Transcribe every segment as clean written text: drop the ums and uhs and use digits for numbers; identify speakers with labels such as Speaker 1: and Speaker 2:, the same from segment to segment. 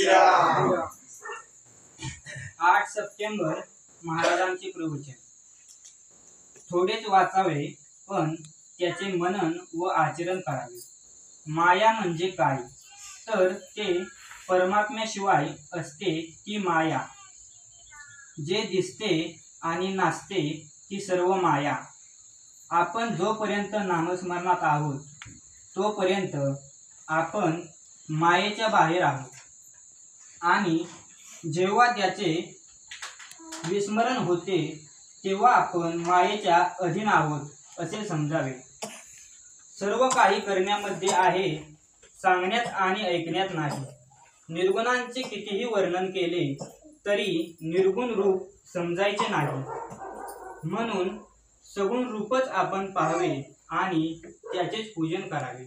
Speaker 1: Shriram.
Speaker 2: 8 September महाराजांचे प्रवचन थोडेच वाचावे, पण त्याचे मनन व आचरण करावे। माया म्हणजे काय, तर ते परमात्म्याशिवाय असते ती माया। जे दिसते आणि नाचते ती सर्व माया। आपण जोपर्यंत नामस्मरणात आहोत तोपर्यंत आपण मायेच्या बाहेर आहोत, आणि जेव्हा त्याचे विस्मरण होते तेव्हा आपण मायेच्या अधीन आहोत असे समजावे। सर्व काही करण्यामध्ये आहे, सांगण्यात आणि ऐकण्यात नाही। निर्गुणांचे कितीही वर्णन केले तरी निर्गुण रूप समजायचे नाही, म्हणून सगुण रूपच आपण पाहावे आणि त्याचेच पूजन करावे।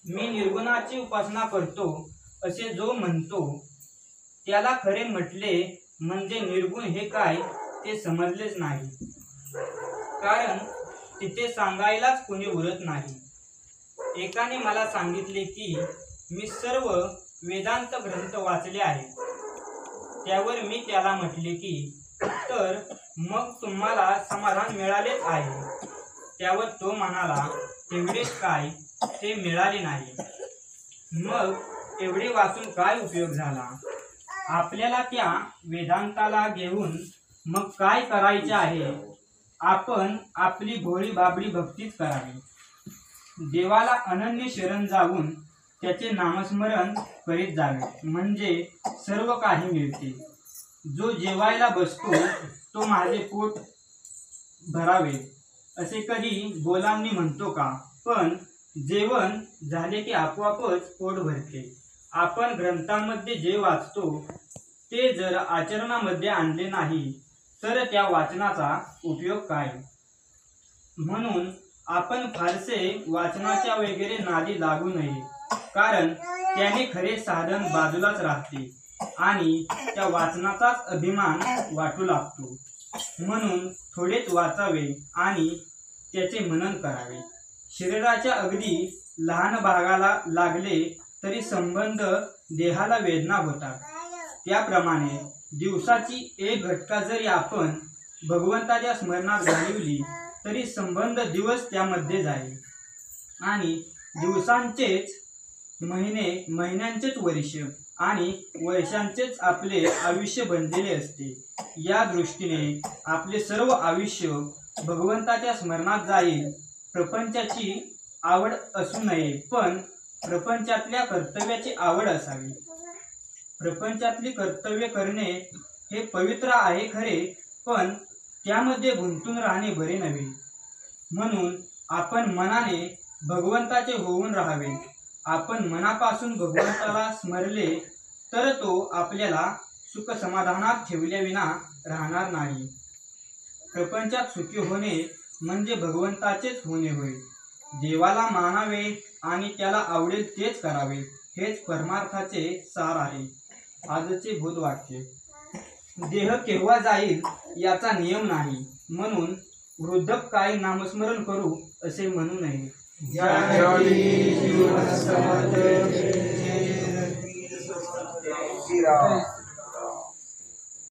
Speaker 2: मी निर्गुणाची उपासना करतो असे जो म्हणतो त्याला खरे म्हटले म्हणजे निर्गुण हे काय ते समजलेच नाही, कारण तिथे सांगायलाच कोणी उरत नाही। एकाने मला सांगितले की मी सर्व वेदांत ग्रंथ वाचले आहेत। त्यावर मी त्याला म्हटले की तर मग तुम्हाला समाधान मिळालेच आहे। त्यावर तो म्हणाला, तेवढेच काय, ते मिळाले नाही। मग एवढे वाचून काय उपयोग झाला? आपल्याला त्या वेदांताला घेऊन मग काय करायचे आहे? आपण आपली भोळी बाबडी भक्तीच करावी। देवाला अनन्य शरण जाऊन त्याचे नामस्मरण करीत जावे, म्हणजे सर्व काही मिळते। जो जेवायला बसतो तो माझे पोट भरावे असे कधी बोलांनी म्हणतो का? पण जेवण झाले की आपोआपच पोट भरते। आपण ग्रंथांमध्ये जे वाचतो ते जर आचरणामध्ये आणले नाही तर त्या वाचनाचा उपयोग काय? म्हणून आपण फारसे वाचनाच्या वगैरे नादी लागू नये, कारण त्याने खरे साधन बाजूलाच राहते आणि त्या वाचनाचाच अभिमान वाटू लागतो। म्हणून थोडेच वाचावे आणि त्याचे मनन करावे। शरीराच्या अगदी लहान भागाला लागले तरी संबंध देहाला वेदना होतात। त्याप्रमाणे दिवसाची एक घटका जरी आपण भगवंताच्या स्मरणात घालवली तरी संबंध दिवस त्यामध्ये जाईल, आणि दिवसांचेच महिने, महिन्यांचेच वर्ष आणि वर्षांचेच आपले आयुष्य बनलेले असते। या दृष्टीने आपले सर्व आयुष्य भगवंताच्या स्मरणात जाईल। प्रपंचाची आवड असू नये, पण प्रपंचातल्या कर्तव्याची आवड असावी। प्रपंचातली कर्तव्य करणे हे पवित्र आहे खरे, पण त्यामध्ये गुंतून राहणे बरे नव्हे। म्हणून आपण मनाने भगवंताचे होऊन राहावे। आपण मनापासून भगवंताला स्मरले तर तो आपल्याला सुख समाधानात ठेवल्याविना राहणार नाही। प्रपंचात सुखी होणे म्हणजे भगवंताचेच होणे होय। देवाला मानावे आणि त्याला आवडेल तेच करावे, हेच परमार्थाचे सार आहे। आजचे बोधवाक्य: देह केव्हा जाईल याचा नियम नाही, म्हणून वृद्धकाळी नामस्मरण करू असे म्हणू नये।
Speaker 1: श्रीराम।